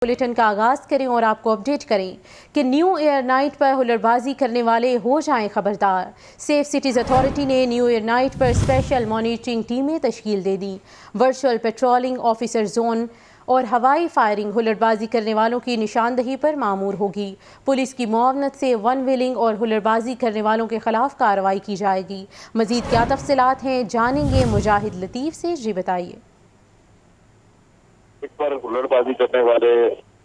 Bulletin का आगाज करें और आपको अपडेट करें कि न्यू ईयर नाइट पर हुल्लड़बाजी करने वाले हो जाएं खबरदार। सेफ सिटीज़ अथॉरिटी ने न्यू ईयर नाइट पर स्पेशल मॉनिटरिंग टीमें तश्कील दे दी। वर्चुअल पेट्रोलिंग, ऑफिसर जोन और हवाई फायरिंग हुल्लड़बाजी करने वालों की निशानदही पर मामूर होगी। पुलिस की मुआवनत से वन व्हीलिंग और हुल्लड़बाजी करने वालों के खिलाफ कार्रवाई की जाएगी। मजीद क्या तफसीलात हैं, जानेंगे मुजाहिद लतीफ़ से। जी बताइए। इस पर हुल्लड़बाजी करने वाले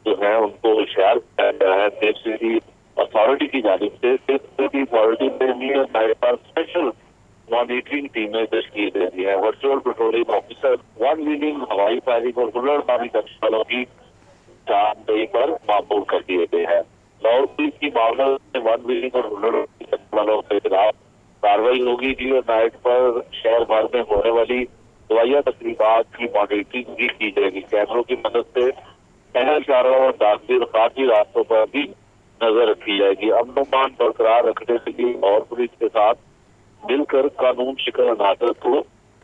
जो है उनको होशियार किया गया है सेफ सिटी अथॉरिटी की जानिब से। सेफ सिटी अथॉरिटी ने न्यू नाइट पर स्पेशल मॉनिटरिंग टीमें तश्कील दे दी है। Virtual patrolling officer, one wheeling, हवाई फायरिंग और हुल्लड़बाजी करने वालों की निशानदेही पर मामूर कर दिए गए हैं। लाहौर पुलिस की मामले में वन व्हीलिंग और हुल्लड़बाजी करने वालों के खिलाफ कार्रवाई होगी। न्यू नाइट पर शहर भर में होने वाली दवाइया तकरीबात की मॉनिटरिंग भी की जाएगी। कैमरों की मदद से शहरशारों और दाखिली रास्तों पर भी नजर रखी जाएगी। अमन अमान बरकरार रखने के लिए और पुलिस के साथ मिलकर कानून शिकन अनादत को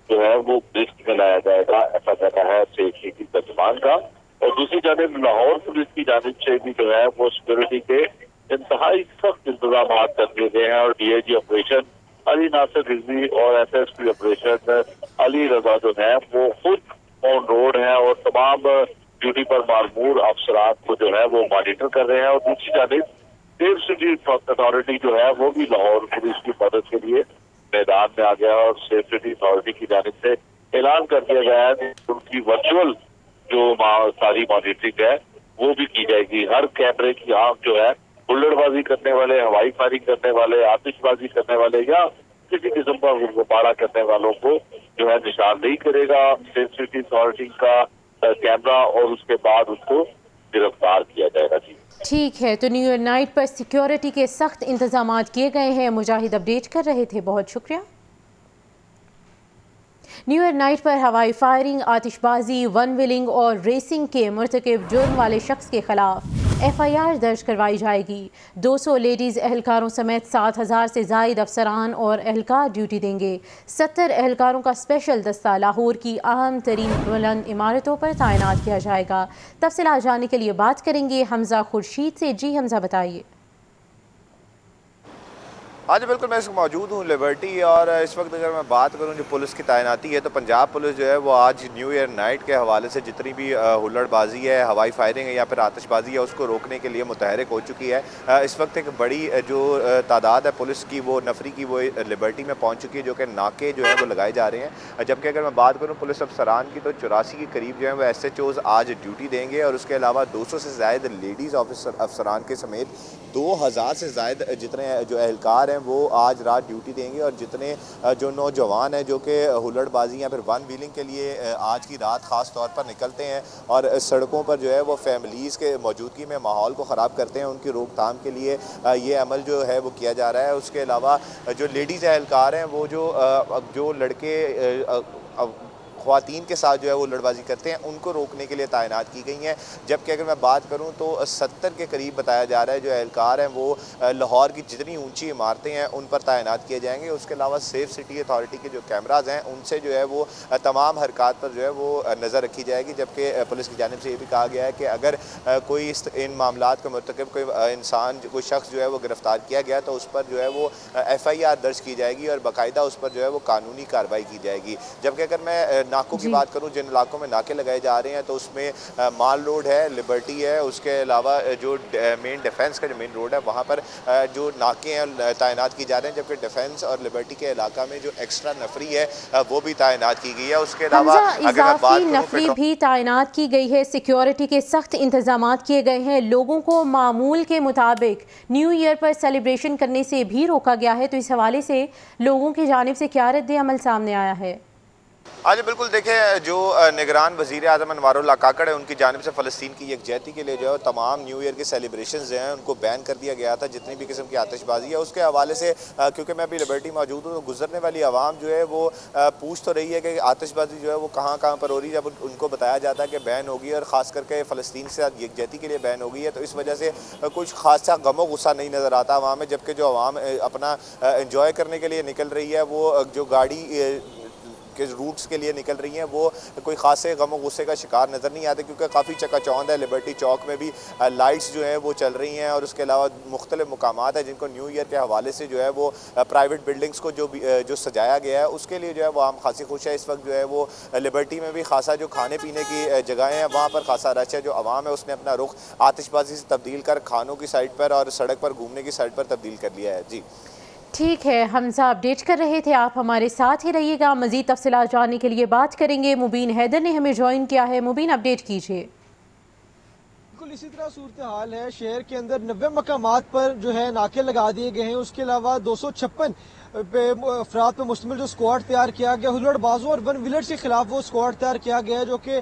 जो है वो लिस्ट में लाया जाएगा, ऐसा कहना है सेफ सिटी तर्जुमान का। और दूसरी जानिब लाहौर पुलिस की जानिब से भी जो है वो सिक्योरिटी के इंतहाई सख्त इंतजाम कर दिए गए हैं। और डीआईजी ऑपरेशन अली नासिर रिजवी और एसएसपी ऑपरेशन अली रजा जो है वो खुद ऑन रोड है और तमाम ड्यूटी पर मामूर अफसरात को जो है वो मॉनिटर कर रहे हैं। और दूसरी जानिब सेफ सिटी अथॉरिटी जो है वो भी लाहौर पुलिस की मदद के लिए मैदान में आ गया और सेफ सिटी अथॉरिटी की जानिब से ऐलान कर दिया गया है कि उनकी वर्चुअल जो सारी मॉनिटरिंग है वो भी की जाएगी। हर कैमरे की आंख जो है हुल्लड़बाजी करने वाले, हवाई फायरिंग करने वाले, आतिशबाजी करने वाले या किसी किस्म का गुब्बारा करने वालों को जो है निशानदेही करेगा सेफ सिटी अथॉरिटी का कैमरा और उसके बाद उसको गिरफ्तार किया जाएगा। जी ठीक है, तो न्यू ईयर नाइट पर सिक्योरिटी के सख्त इंतजाम किए गए हैं। मुजाहिद अपडेट कर रहे थे, बहुत शुक्रिया। न्यू ईयर नाइट पर हवाई फायरिंग, आतिशबाजी, वन व्हीलिंग और रेसिंग के मुर्तकिब जुर्म वाले शख्स के खिलाफ FIR दर्ज करवाई जाएगी। 200 लेडीज़ एहलकारों समेत 7000 से ज़ायद अफसरान और एहलकार ड्यूटी देंगे। 70 एहलकारों का स्पेशल दस्ता लाहौर की अहम तरीन बुलंद इमारतों पर तैनात किया जाएगा। तफसीलात जानने के लिए बात करेंगे हमजा खुर्शीद से। जी हमजा बताइए। हाँ जी बिल्कुल, मैं मौजूद हूँ लिबर्टी और इस वक्त अगर मैं बात करूँ जो पुलिस की तैनाती है तो पंजाब पुलिस जो है वो आज न्यू ईयर नाइट के हवाले से जितनी भी हुल्लड़बाजी है, हवाई फायरिंग है या फिर आतिशबाजी है उसको रोकने के लिए मुतहरिक हो चुकी है। इस वक्त एक बड़ी जो तादाद है पुलिस की वो नफरी की वो लिबर्टी में पहुँच चुकी है जो कि नाके जो है वो लगाए जा रहे हैं। जबकि अगर मैं बात करूँ पुलिस अफसरान की तो 84 के करीब जो है वो SHOs आज ड्यूटी देंगे और उसके अलावा 200 से ज़ायद लेडीज़ अफसरान के समेत 2000 से ज़ायद जितने जो एहलकार हैं वो आज रात ड्यूटी देंगे। और जितने जो नौजवान हैं जो कि हुल्लड़बाजी या फिर वन व्हीलिंग के लिए आज की रात ख़ास तौर पर निकलते हैं और सड़कों पर जो है वो फैमिलीज़ के मौजूदगी में माहौल को ख़राब करते हैं, उनकी रोकथाम के लिए ये अमल जो है वो किया जा रहा है। उसके अलावा जो लेडीज़ एहलकार हैं वो जो लड़के ख़वातीन के साथ जो है वो लड़बाजी करते हैं उनको रोकने के लिए तैनात की गई हैं। जबकि अगर मैं बात करूं तो 70 के करीब बताया जा रहा है जो एहलकार हैं वो लाहौर की जितनी ऊंची इमारतें हैं उन पर तैनात किए जाएंगे। उसके अलावा सेफ सिटी अथॉरिटी के जो कैमराज हैं उनसे जो है वो तमाम हरकत पर जो है वो नज़र रखी जाएगी। जबकि पुलिस की जानिब से ये भी कहा गया है कि अगर कोई इन मामलात का मुर्तकिब कोई इंसान कोई शख्स जो है वो गिरफ़्तार किया गया तो उस पर जो है वो FIR दर्ज की जाएगी और बाकायदा उस पर जो है वो कानूनी कार्रवाई की जाएगी। जबकि अगर मैं नाकों की बात करूं, जिन इलाकों में नाके लगाए जा रहे हैं तो उसमें माल रोड है, लिबर्टी है, उसके अलावा जो मेन डिफेंस का जो मेन रोड है वहाँ पर जो नाके हैं तैनात की जा रहे हैं। जबकि डिफेंस और लिबर्टी के इलाका में जो एक्स्ट्रा नफरी है वो भी तैनात की गई है। उसके अलावा अगर मैं बात नफरी भी तैनात की गई है, सिक्योरिटी के सख्त इंतजाम किए गए हैं। लोगों को मामूल के मुताबिक न्यू ईयर पर सेलिब्रेशन करने से भी रोका गया है। तो इस हवाले से लोगों की जानिब से क्या रद्द अमल सामने आया है? हाँ जी बिल्कुल, देखें जो निगरान वज़ीर आज़म अनवारुल्लाह काकड़ है उनकी जानिब से फ़लस्तीन की यकजहती के लिए जो है तमाम न्यू ईयर के सेलिब्रेशंस जो हैं उनको बैन कर दिया गया था। जितनी भी किस्म की आतिशबाजी है उसके हवाले से क्योंकि मैं अभी लिबर्टी मौजूद हूँ तो गुजरने वाली आवाम जो है वो पूछ तो रही है कि आतिशबाजी जो है वो कहाँ कहाँ पर हो रही है। जब उनको बताया जाता है कि बैन होगी और ख़ास करके फ़लस्तीन से यकजहती के लिए बैन हो गई है तो इस वजह से कुछ खासा गमो गुस्सा नहीं नज़र आता आवाम में। जबकि जो आवाम अपना इंजॉय करने के लिए निकल रही है वो जो गाड़ी کے روٹس کے لیے نکل رہی ہیں وہ کوئی خاصے غم و غصے کا شکار نظر نہیں آتے، کیونکہ کافی چکا چوند ہے۔ لبرٹی چوک میں بھی لائٹس جو ہیں وہ چل رہی ہیں، اور اس کے علاوہ مختلف مقامات ہیں جن کو نیو ایئر کے حوالے سے جو ہے وہ پرائیویٹ بلڈنگز کو جو سجایا گیا ہے اس کے لیے جو ہے وہ عام خاصی خوش ہے۔ اس وقت جو ہے وہ لبرٹی میں بھی خاصا جو کھانے پینے کی جگہیں ہیں وہاں پر خاصا رش ہے۔ جو عوام ہے اس نے اپنا رخ آتش بازی سے تبدیل کر کھانوں کی سائڈ پر اور سڑک پر گھومنے کی سائڈ پر تبدیل کر لیا ہے۔ جی ٹھیک ہے، حمزہ اپڈیٹ کر رہے تھے، آپ ہمارے ساتھ ہی رہیے گا۔ مزید تفصیلات جاننے کے لیے بات کریں گے، مبین حیدر نے ہمیں جوائن کیا ہے۔ مبین اپڈیٹ کیجیے۔ بالکل اسی طرح صورتحال ہے، شہر کے اندر 90 مقامات پر جو ہے ناکے لگا دیے گئے ہیں، اس کے علاوہ 256 افراد پر مشتمل جو اسکواڈ تیار کیا گیا ہلڑ بازوں اور ون ویلرز کے خلاف وہ اسکواڈ تیار کیا گیا ہے، جو کہ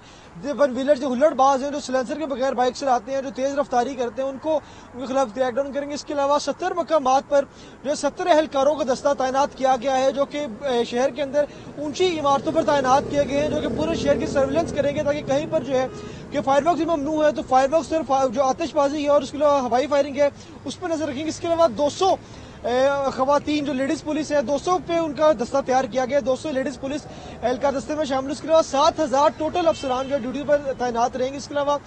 ون ویلرز جو ہلڑ باز ہیں جو سلنسر کے بغیر بائک چلاتے ہیں، جو تیز رفتاری کرتے ہیں، ان کے خلاف کریک ڈاؤن کریں گے۔ اس کے علاوہ 70 مقامات پر جو 70 اہلکاروں کا دستہ تعینات کیا گیا ہے، جو کہ شہر کے اندر اونچی عمارتوں پر تعینات کیے گئے ہیں، جو کہ پورے شہر کی سرویلنس کریں گے تاکہ کہیں پر جو ہے کہ فائر ورکس بھی ممنوع ہے تو فائر ورکس صرف جو آتش بازی ہے اور اس کے علاوہ ہوائی فائرنگ ہے اس پر نظر رکھیں گے۔ اس کے علاوہ 200 خواتین جو لیڈیز پولیس ہے 200 پہ ان کا دستہ تیار کیا گیا، 200 لیڈیز پولیس اہلکار دستے میں شامل۔ اس کے علاوہ 7000 ٹوٹل افسران جو ڈیوٹی پر تعینات رہیں گے۔ اس کے علاوہ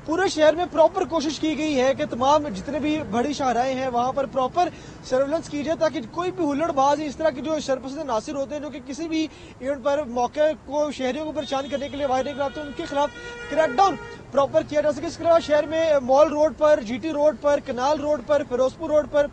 پورے شہر میں پراپر کوشش کی گئی ہے کہ تمام جتنے بھی بڑی شاہراہیں ہیں وہاں پر پراپر سرویلنس کی جائے تاکہ کوئی بھی ہلڑ باز اس طرح کے جو شرپسند ناصر ہوتے ہیں جو کہ کسی بھی ایونٹ پر موقع کو شہریوں کو پریشان کرنے کے لیے وائرنگ کراتے ہیں، ان کے خلاف کریک ڈاؤن پراپر کیا جا سکے۔ اس کے علاوہ شہر میں مال روڈ پر، جی ٹی روڈ پر، کنال روڈ پر، فیروزپور روڈ پر،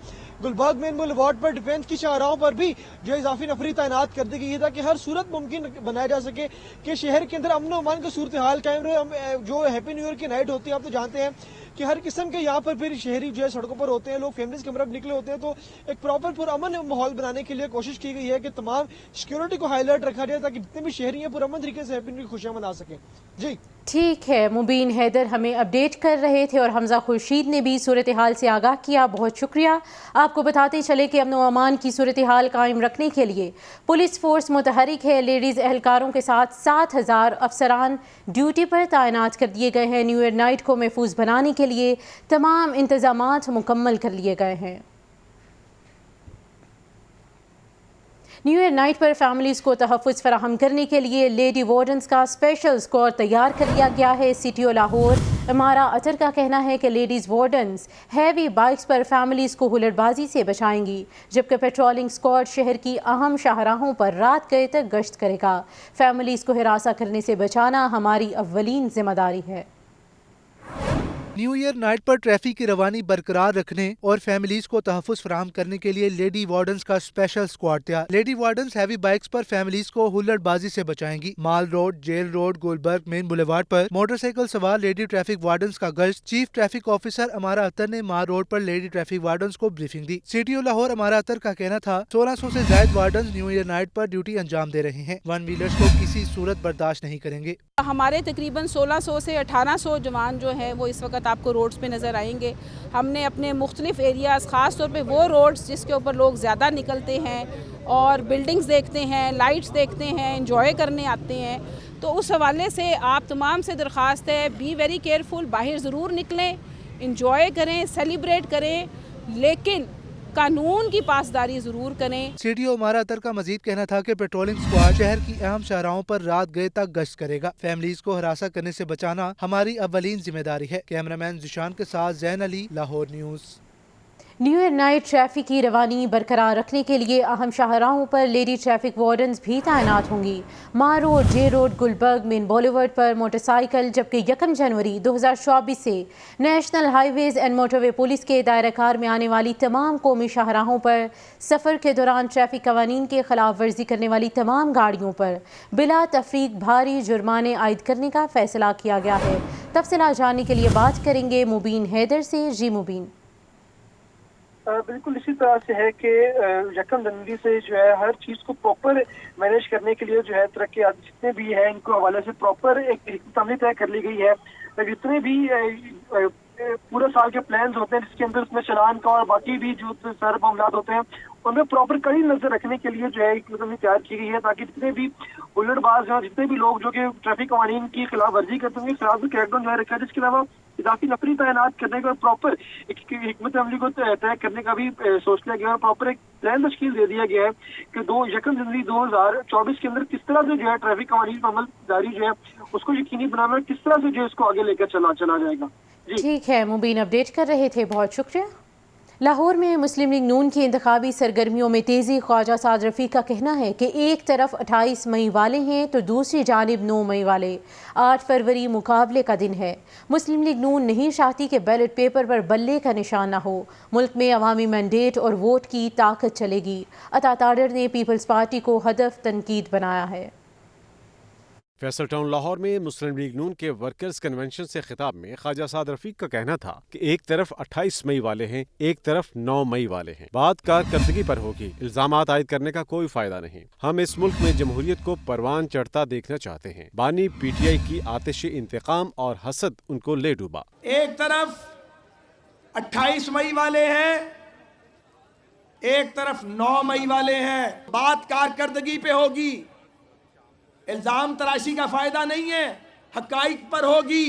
گلباغ مین بولیوارڈ پر، ڈیفینس کی شاہراہوں پر بھی جو اضافی نفری تعینات کر دی گئی ہے تاکہ ہر صورت ممکن بنایا جا سکے کہ شہر کے اندر امن و امان کا صورتحال قائم رہے۔ جو ہیپی نیو ایئر کی نائٹ ہوتی ہے آپ تو جانتے ہیں کہ ہر قسم کے یہاں پر پھر شہری جو ہے سڑکوں پر ہوتے ہیں، لوگ فیملیز کے ہمراہ نکلے ہوتے ہیں، تو ایک پراپر پرامن ماحول بنانے کے لیے کوشش کی گئی ہے کہ تمام سیکیورٹی کو ہائی لائٹ رکھا جائے تاکہ جتنے بھی شہری ہیں پرامن طریقے سے ہیپی نیو ایئر کی خوشیاں منا سکیں۔ جی ٹھیک ہے، مبین حیدر ہمیں اپڈیٹ کر رہے تھے اور حمزہ خورشید نے بھی صورتحال سے آگاہ کیا، بہت شکریہ۔ آپ کو بتاتے چلے کہ امن و امان کی صورتحال قائم رکھنے کے لیے پولیس فورس متحرک ہے۔ لیڈیز اہلکاروں کے ساتھ 7000 افسران ڈیوٹی پر تعینات کر دیے گئے ہیں۔ نیو ایئر نائٹ کو محفوظ بنانے کے لیے تمام انتظامات مکمل کر لیے گئے ہیں۔ نیو ایئر نائٹ پر فیملیز کو تحفظ فراہم کرنے کے لیے لیڈی وارڈنز کا اسپیشل اسکواڈ تیار کر لیا گیا ہے۔ سٹی آف لاہور امارہ اطر کا کہنا ہے کہ لیڈیز وارڈنز ہیوی بائکس پر فیملیز کو ہلڑ بازی سے بچائیں گی، جبکہ پیٹرولنگ اسکواڈ شہر کی اہم شاہراہوں پر رات گئے تک گشت کرے گا۔ فیملیز کو ہراساں کرنے سے بچانا ہماری اولین ذمہ داری ہے۔ نیو ایئر نائٹ پر ٹریفک کی روانی برقرار رکھنے اور فیملیز کو تحفظ فراہم کرنے کے لیے لیڈی وارڈنز کا اسپیشل اسکواڈ تیار۔ لیڈی وارڈنز ہیوی بائکس پر فیملیز کو ہلڑ بازی سے بچائیں گی۔ Mall road, jail road, Gulberg main boulevard پر موٹر سائیکل سوار لیڈی ٹریفک وارڈنز کا گشت۔ Chief traffic officer Ammara Athar نے مال روڈ پر لیڈی ٹریفک وارڈنز کو بریفنگ دی۔ سٹی آف لاہور امارہ اطر کا کہنا تھا 1600 سے زائد وارڈنز نیو ایئر نائٹ پر ڈیوٹی انجام دے رہے ہیں، ون ویلرز کو کسی صورت برداشت نہیں کریں گے۔ ہمارے تقریباً 1600 سے 1800 جوان جو ہیں وہ اس وقت آپ کو روڈز پہ نظر آئیں گے۔ ہم نے اپنے مختلف ایریاز، خاص طور پہ وہ روڈز جس کے اوپر لوگ زیادہ نکلتے ہیں اور بلڈنگز دیکھتے ہیں، لائٹس دیکھتے ہیں، انجوائے کرنے آتے ہیں، تو اس حوالے سے آپ تمام سے درخواست ہے بی ویری کیئرفل، باہر ضرور نکلیں، انجوائے کریں، سیلیبریٹ کریں، لیکن قانون کی پاسداری ضرور کریں۔ سٹی آف امارہ اطر کا مزید کہنا تھا کہ پیٹرولنگ اسکواڈ شہر کی اہم شاہراہوں پر رات گئے تک گشت کرے گا۔ فیملیز کو ہراساں کرنے سے بچانا ہماری اولین ذمہ داری ہے۔ کیمرہ مین ذیشان کے ساتھ Zain Ali, Lahore news. New year night traffic کی روانی برقرار رکھنے کے لیے اہم شاہراہوں پر لیڈی ٹریفک وارڈنز بھی تعینات ہوں گی۔ مار road, J road, Gulberg main boulevard پر موٹر سائیکل، جبکہ 1 جنوری 2024 سے national highways and motorway police کے دائرہ کار میں آنے والی تمام قومی شاہراہوں پر سفر کے دوران ٹریفک قوانین کے خلاف ورزی کرنے والی تمام گاڑیوں پر بلا تفریق بھاری جرمانے عائد کرنے کا فیصلہ کیا گیا ہے۔ تفصیلات جاننے کے لیے بات کریں گے مبین حیدر سے۔ جی مبین۔ بالکل اسی طرح سے ہے کہ 1 جنوری سے جو ہے ہر چیز کو پراپر مینیج کرنے کے لیے جو ہے ترقیات جتنے بھی ہیں ان کو حوالے سے پراپر ایک عملی طے کر لی گئی ہے۔ جتنے بھی پورے سال کے پلانز ہوتے ہیں جس کے اندر اس میں چلان کا اور باقی بھی جو سارے معاملات ہوتے ہیں ان میں پراپر کڑی نظر رکھنے کے لیے جو ہے ایک عملی تیار کی گئی ہے تاکہ جتنے بھی ہلڑ باز ہیں، جتنے بھی لوگ جو کہ ٹریفک قوانین کی خلاف ورزی کرتے ہیں خلاف کریک ڈاؤن جو ہے رکھا ہے۔ جس کے علاوہ इजाफी नफरी तैनात करने का, प्रॉपर हिकमत अमली को तय करने का भी सोच लिया गया और प्रॉपर एक प्लान तश्कील दे दिया गया है कि 2 जनवरी 2024 के अंदर किस तरह से जो है ट्रैफिक कवानीन पर अमल जारी जो है उसको यकीनी बनाना, किस तरह से जो है इसको आगे लेकर चला जाएगा। जी ठीक है, मुबीन अपडेट कर रहे थे, बहुत शुक्रिया। लाहौर में मुस्लिम लीग नून की इंतखाबी सरगर्मियों में तेज़ी। ख्वाजा साद रफ़ी का कहना है कि एक तरफ 28 मई वाले हैं तो दूसरी जानिब 9 मई वाले। 8 फरवरी मुकाबले का दिन है। मुस्लिम लीग नून नहीं चाहती कि बैलेट पेपर पर बल्ले का निशान न हो। मुल्क में अवामी मैंडेट और वोट की ताकत चलेगी। अता ताडर ने पीपल्स पार्टी को हदफ तनकीद बनाया है। फैसल टाउन लाहौर में मुस्लिम लीग नून के वर्कर्स कन्वेंशन से खिताब में ख्वाजा साद रफीक का कहना था कि एक तरफ 28 मई वाले हैं, एक तरफ 9 मई वाले हैं। बात कारकर्दगी पर होगी, इल्जामात आयद करने का कोई फायदा नहीं। हम इस मुल्क में जमहूरियत को परवान चढ़ता देखना चाहते हैं। बानी पीटीआई की आतिश इंतकाम और हसद उनको ले डूबा। एक तरफ 28 मई वाले हैं, एक तरफ 9 मई वाले हैं। बात कारकर्दगी पे होगी, इल्जाम तराशी का फायदा नहीं है, हकाइक पर होगी,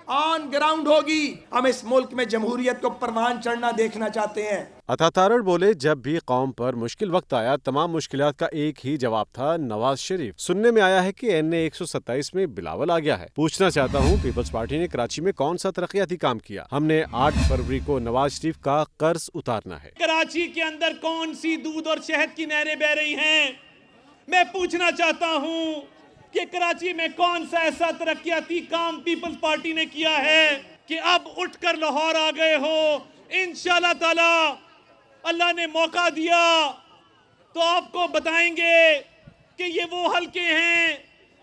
ऑन ग्राउंड होगी। हम इस मुल्क में जमहूरियत को परवान चढ़ना देखना चाहते हैं। अता तारड़ बोले, जब भी कौम पर मुश्किल वक्त आया तमाम मुश्किलात का एक ही जवाब था, नवाज शरीफ। सुनने में आया है कि NA 127 में बिलावल आ गया है। पूछना चाहता हूँ, पीपल्स पार्टी ने कराची में कौन सा तरक्याती काम किया? हमने 8 फरवरी को नवाज शरीफ का कर्ज उतारना है। कराची के अंदर कौन सी दूध और शहद की नहरें बह रही हैं? मैं पूछना चाहता हूं कि कराची में कौन सा ऐसा तरक्याती काम पीपल्स पार्टी ने किया है कि अब उठकर लाहौर आ गए हो। इंशाल्लाह ताला अल्लाह ने मौका दिया तो आपको बताएंगे कि ये वो हलके हैं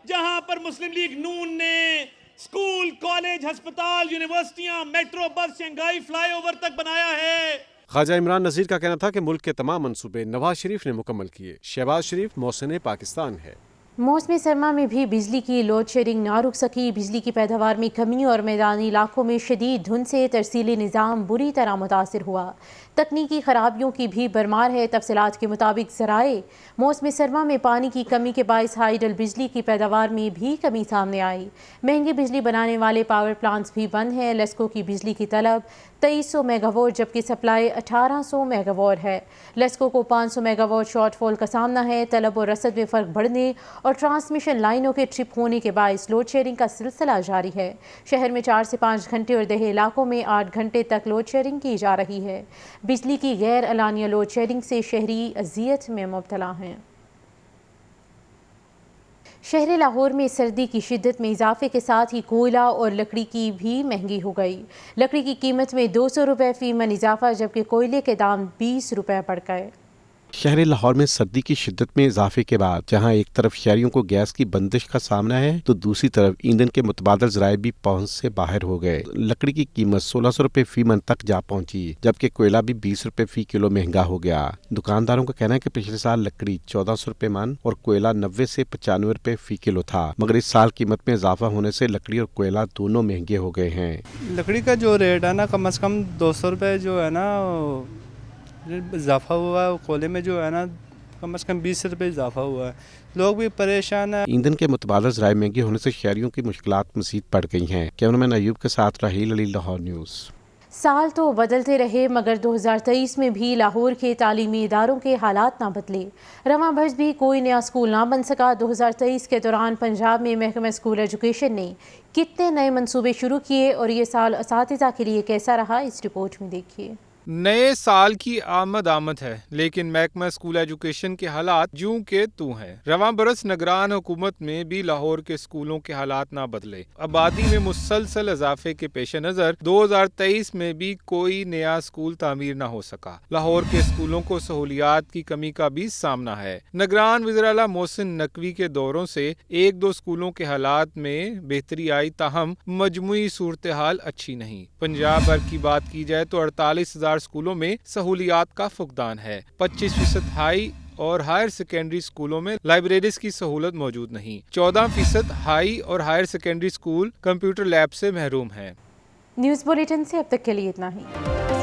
जहां पर मुस्लिम लीग नून ने स्कूल, कॉलेज, अस्पताल, यूनिवर्सिटियां, मेट्रो, बस, शंघाई फ्लाईओवर तक बनाया है। ख्वाजा इमरान नज़ीर का कहना था कि मुल्क के तमाम मंसूबे नवाज शरीफ ने मुकम्मल किए। शहबाज शरीफ मौसम पाकिस्तान है। मौसम सरमा में भी बिजली की लोड शेडिंग ना रुक सकी। बिजली की पैदावार में कमी और मैदानी इलाकों में शदीद धुंध से तरसीली निज़ाम बुरी तरह मुतासिर हुआ। तकनीकी खराबियों की भी भरमार है। तफसीलात के मुताबिक ज़राए मौसम सरमा में पानी की कमी के बायस हाइडल बिजली की पैदावार में भी कमी सामने आई। महंगी बिजली बनाने वाले पावर प्लांट्स भी बंद हैं। लेस्को की बिजली की तलब 2300 मेगावाट जबकि सप्लाई 1800 मेगावाट है। लेस्को को 500 मेगावाट शॉर्टफॉल का सामना है। तलब और रसद में फ़र्क बढ़ने और ट्रांसमिशन लाइनों के ट्रिप होने के बायस लोड शेयरिंग का सिलसिला जारी है। शहर में 4 से 5 घंटे और देहात इलाकों में 8 घंटे तक लोड शेयरिंग की जा रही है। बिजली की गैर एलानिया लोड शेयरिंग से शहरी अजियत में मुब्तला हैं। शहर लाहौर में सर्दी की शिद्दत में इजाफे के साथ ही कोयला और लकड़ी की भी महंगी हो गई। लकड़ी की कीमत में 200 रुपये फी मन इजाफा जबकि कोयले के दाम 20 रुपये बढ़ गए। शहर लाहौर में सर्दी की शिद्दत में इजाफे के बाद जहां एक तरफ शहरियों को गैस की बंदिश का सामना है तो दूसरी तरफ ईंधन के मुतबादल ज़राए भी पहुंच से बाहर हो गए। लकड़ी की कीमत 1600 रुपये फी मन तक जा पहुंची जबकि कोयला भी 20 रुपये फी किलो महंगा हो गया। दुकानदारों का कहना है कि पिछले साल लकड़ी 1400 रुपये मन और कोयला 90 से 95 रुपये फी किलो था, मगर इस साल कीमत में इजाफा होने से लकड़ी और कोयला दोनों महंगे हो गए हैं। लकड़ी का जो रेट है ना कम से कम 200 रुपये जो है ना इजाफा हुआ है। कोयले में जो है ना कम से कम 20 रुपये इजाफा हुआ है। लोग भी परेशान हैं। ईंधन के मुतबादल ज़राए महंगे होने से शहरियों की मुश्किलात मज़ीद बढ़ गई हैं। कैमरामैन अयूब के साथ राहील अली, लाहौर न्यूज़। साल तो बदलते रहे मगर 2023 में भी लाहौर के तालीमी इदारों के हालात ना बदले। रवां बरस भी कोई नया स्कूल ना बन सका। 2023 के दौरान पंजाब में महकमा स्कूल एजुकेशन ने कितने नए मंसूबे शुरू किए और ये साल असातिज़ा के लिए कैसा रहा, इस रिपोर्ट में देखिए। नए साल की आमद है लेकिन महकमा स्कूल एजुकेशन के हालात जूं के तू हैं। रवां बरस निगरान हुकूमत में भी लाहौर के स्कूलों के हालात ना बदले। आबादी में मुसलसल इजाफे के पेश नज़र 2023 में भी कोई नया स्कूल तामीर ना हो सका। लाहौर के स्कूलों को सहूलियात की कमी का भी सामना है। निगरान वज़ीर-ए-आला मोहसिन नकवी के दौरों से 1-2 स्कूलों के हालात में बेहतरी आई, ताहम मजमुई सूरत हाल अच्छी नहीं। पंजाब भर की बात की जाए तो 48,000 स्कूलों में सहूलियात का फुकदान है। 25% हाई और हायर सेकेंडरी स्कूलों में लाइब्रेरीज की सहूलत मौजूद नहीं। 14% हाई और higher secondary school computer lab से महरूम हैं। न्यूज़ बुलेटिन से अब तक के लिए इतना ही।